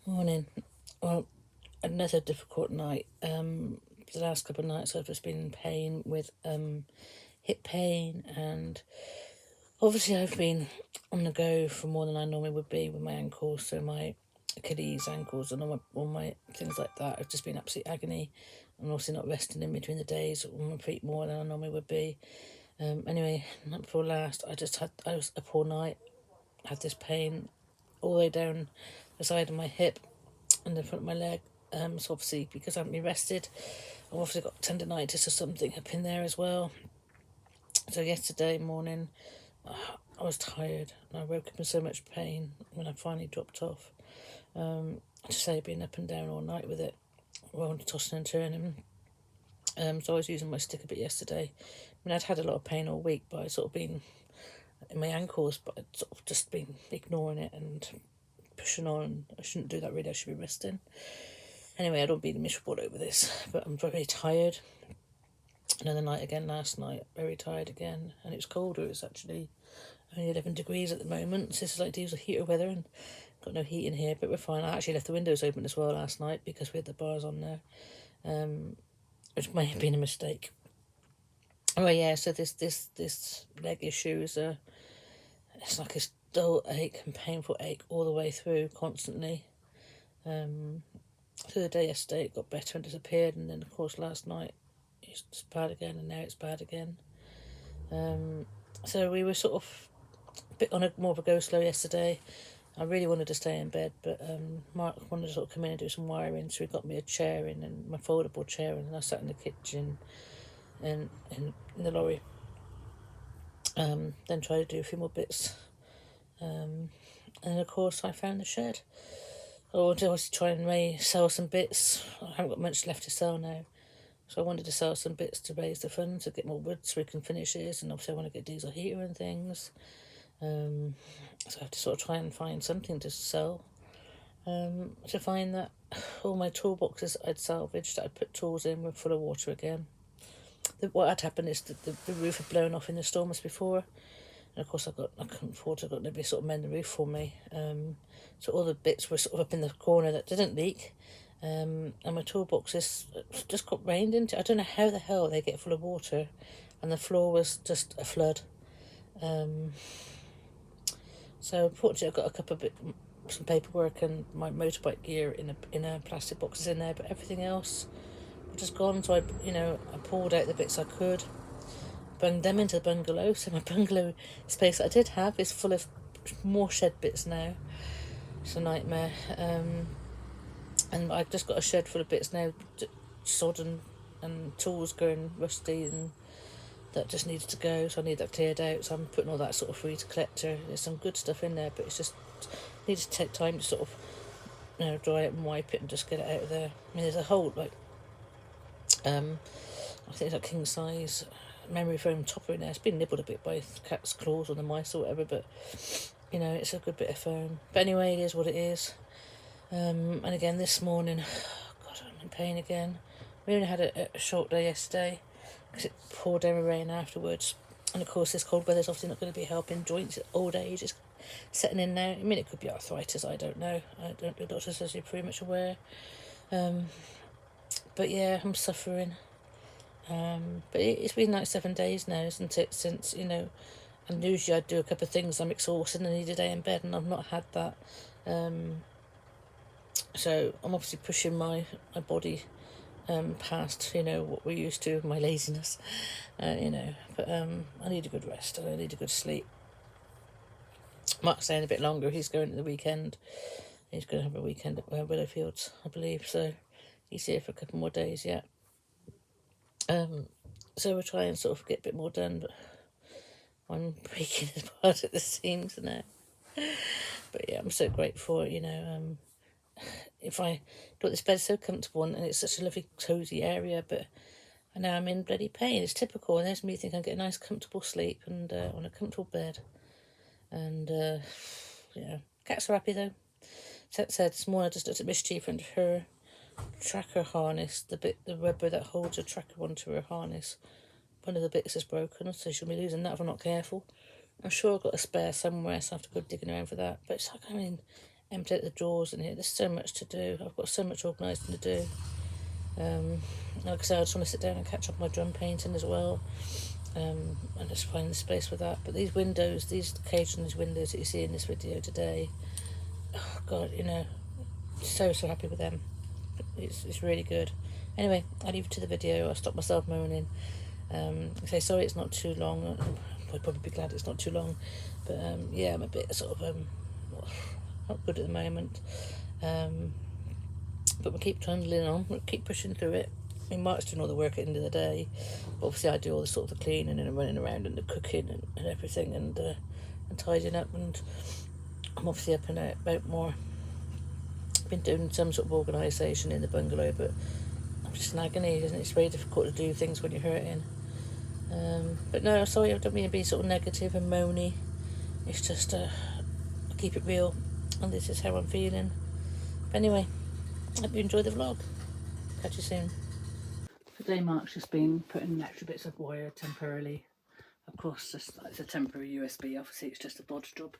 Morning. Well, another difficult night. The last couple of nights I've just been in pain with hip pain, and obviously I've been on the go for more than I normally would be with my ankles, so my Achilles, ankles, and all my things like that. I've just been absolute agony. I'm also not resting in between the days on my feet more than I normally would be. Anyway, night before last, I was up all night, had this pain all the way down the side of my hip and the front of my leg. So obviously, because I haven't been rested, I've obviously got tendonitis or something up in there as well. So yesterday morning, I was tired and I woke up in so much pain when I finally dropped off. I just say been up and down all night with it, well, tossing and turning. So I was using my stick a bit yesterday. I mean, I'd had a lot of pain all week, but I'd sort of been in my ankles, but I'd sort of just been ignoring it and pushing on. I shouldn't do that really, I should be resting. Anyway, I don't be miserable over this, but I'm very tired. Another night again last night, very tired again, and it's colder. It's actually only 11 degrees at the moment. So this is like deals with heater weather, and got no heat in here, but we're fine. I actually left the windows open as well last night because we had the bars on there, which may have been a mistake. Oh yeah, so this leg issue is it's like a dull ache and painful ache all the way through constantly. So the day yesterday it got better and disappeared, and then of course last night it's bad again, and now it's bad again. So we were sort of a bit on a more of a go slow yesterday. I really wanted to stay in bed, but Mark wanted to sort of come in and do some wiring, so he got me a chair in and my foldable chair, and I sat in the kitchen and in the lorry. Then tried to do a few more bits, and of course I found the shed. I wanted to try and sell some bits. I haven't got much left to sell now. So I wanted to sell some bits to raise the funds to get more wood so we can finish this, and obviously I want to get diesel heater and things. So I have to sort of try and find something to sell. To find that all my toolboxes I'd salvaged, that I'd put tools in, were full of water again. What had happened is that the roof had blown off in the storms before, and of course I couldn't afford to, got nobody sort of mend the roof for me. So all the bits were sort of up in the corner that didn't leak. And my toolboxes just got rained into. I don't know how the hell they get full of water, and the floor was just a flood. So unfortunately, I got a couple of some paperwork and my motorbike gear in a plastic boxes in there, but everything else was just gone. So I pulled out the bits I could, bunged them into the bungalow. So my bungalow space that I did have is full of more shed bits now. It's a nightmare. And I've just got a shed full of bits now, sodden and tools going rusty, and that just needed to go, so I need that cleared out. So I'm putting all that sort of free to collector. There's some good stuff in there, but it's just needs to take time to sort of dry it and wipe it and just get it out of there. I mean, there's a whole I think it's like king size memory foam topper in there. It's been nibbled a bit by cat's claws or the mice or whatever, but it's a good bit of foam. But anyway, it is what it is. And again this morning, God, I'm in pain again. We only had a short day yesterday because it poured down with rain afterwards. And of course, this cold weather's obviously not going to be helping joints. Old age is setting in now. I mean, it could be arthritis. I don't know. The doctor says you're pretty much aware. But yeah, I'm suffering. But it's been like 7 days now, isn't it? Since and usually I'd do a couple of things. I'm exhausted and I need a day in bed, and I've not had that. So I'm obviously pushing my body past what we're used to, my laziness, but I need a good rest and I need a good sleep. Mark's staying a bit longer. He's going to the weekend. He's going to have a weekend at Willowfields, I believe, so he's here for a couple more days yet. So we're trying to sort of get a bit more done, but I'm breaking apart at the seams now. But yeah, I'm so grateful, if I got this bed so comfortable and it's such a lovely cosy area, but now I'm in bloody pain. It's typical, and there's me thinking I get a nice comfortable sleep and on a comfortable bed, and cats are happy though. Seth said this morning I just looked at Mischief, and her tracker harness, the rubber that holds a tracker onto her harness, one of the bits is broken, so she'll be losing that if I'm not careful. I'm sure I've got a spare somewhere, so I have to go digging around for that. But it's like I'm in empty out the drawers in here. There's so much to do. I've got so much organising to do. Like I said, I just want to sit down and catch up on my drum painting as well, and just find the space for that. But these windows, these cage and these windows that you see in this video today, oh God, you know, so happy with them. It's really good. Anyway, I'll leave it to the video. I'll stop myself moaning. I say sorry it's not too long. I'd probably be glad it's not too long, but yeah, I'm a bit sort of not good at the moment, but we'll keep trundling on, we'll keep pushing through it. I mean, Mark's doing all the work at the end of the day, but obviously I do all the sort of the cleaning and running around and the cooking and everything, and tidying up, and I'm obviously up and out about more. I've been doing some sort of organisation in the bungalow, but I'm just in agony, isn't it? It's very difficult to do things when you're hurting. But no, sorry, I don't mean to be sort of negative and moany. It's just I keep it real, and this is how I'm feeling. But anyway, hope you enjoy the vlog. Catch you soon. Today Mark's just been putting extra bits of wire temporarily across. Just it's a temporary USB. Obviously it's just a bodge job.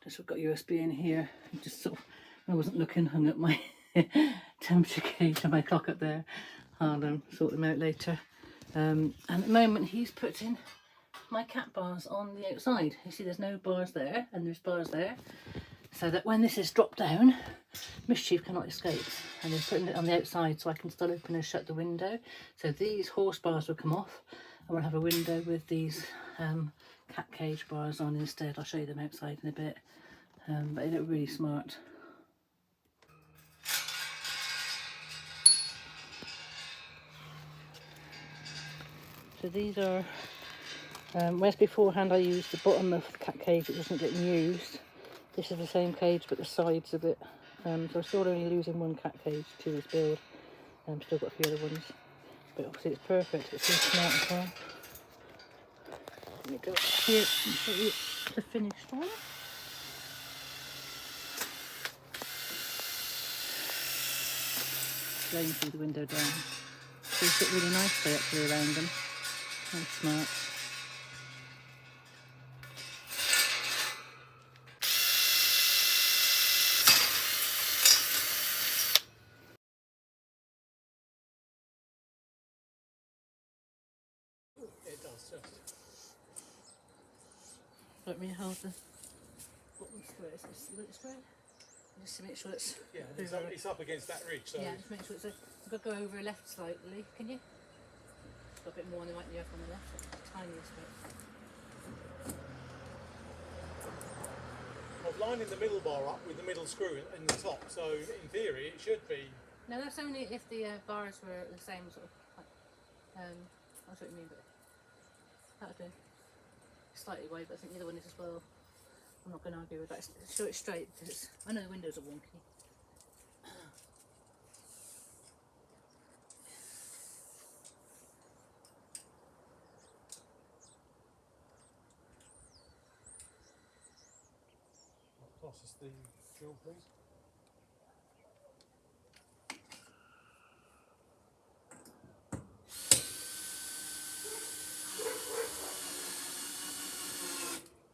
Just we've got USB in here. Just sort of, I wasn't looking, hung up my temperature gauge and my clock up there. I'll sort them out later. And at the moment he's putting my cat bars on the outside. You see there's no bars there and there's bars there, so that when this is dropped down, mischief cannot escape. And they're putting it on the outside so I can still open and shut the window. So these horse bars will come off and we'll have a window with these cat cage bars on instead. I'll show you them outside in a bit, but they look really smart. So these are, whereas beforehand I used the bottom of the cat cage, it wasn't getting used. This is the same cage but the sides of it. So I'm still only losing one cat cage to this build. Still got a few other ones. But obviously it's perfect, it's so smart as well. Let me go up here and show you the finished one. Blowing through the window down. They fit really nicely actually around them. Very smart. It does, just. Let me hold the bottom square. Is this the square? Just to make sure it's... Yeah, it's up against that ridge, so... Yeah, just make sure it's a... I've got to go over left slightly, can you? Got a bit more than what you have on the left, the tiniest bit. I've lined the middle bar up with the middle screw in the top, so in theory it should be... No, that's only if the bars were the same sort of... That's what you mean, but... That'll do. Slightly wide, but I think the other one is as well. I'm not going to argue with that. Show it straight, because it's... I know the windows are wonky. What class is the drill, please?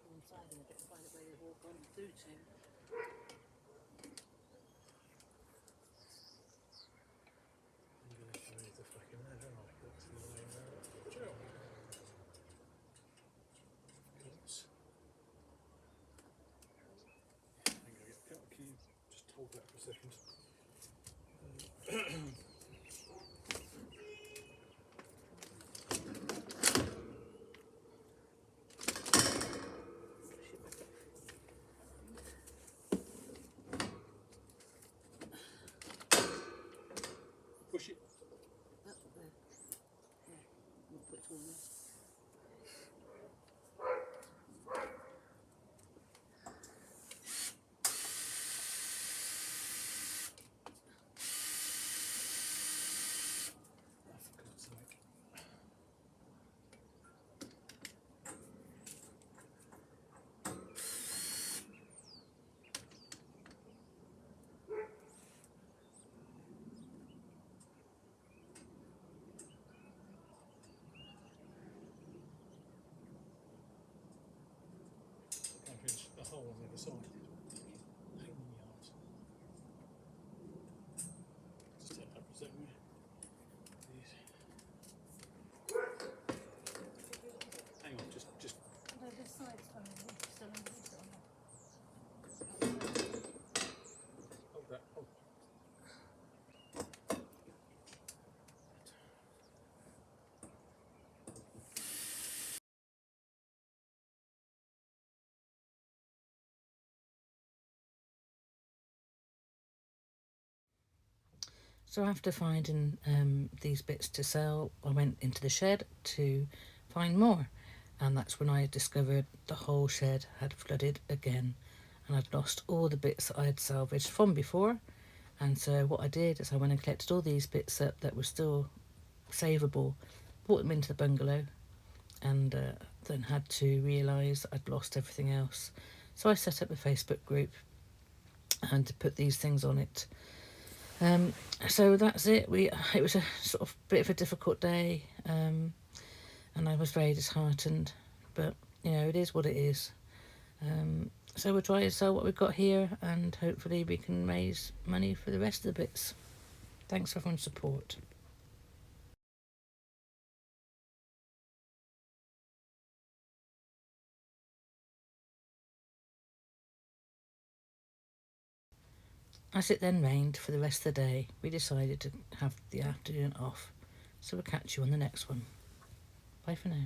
Inside and a bit, find a way they've all gone through to. I'm going to show you the fucking there, don't I? That's the line there. Drill. Oops. I'm going to get cut. Can you just hold that for a second? Push it. That's what they're... Yeah, not put it all in there. So after finding these bits to sell, I went into the shed to find more, and that's when I discovered the whole shed had flooded again, and I'd lost all the bits that I had salvaged from before. And so what I did is I went and collected all these bits up that were still savable, brought them into the bungalow, and then had to realise I'd lost everything else. So I set up a Facebook group and to put these things on it. So that's it. It was a sort of bit of a difficult day, and I was very disheartened. But you know, it is what it is. So we'll try and sell what we've got here, and hopefully we can raise money for the rest of the bits. Thanks for everyone's support. As it then rained for the rest of the day, we decided to have the afternoon off. So we'll catch you on the next one. Bye for now.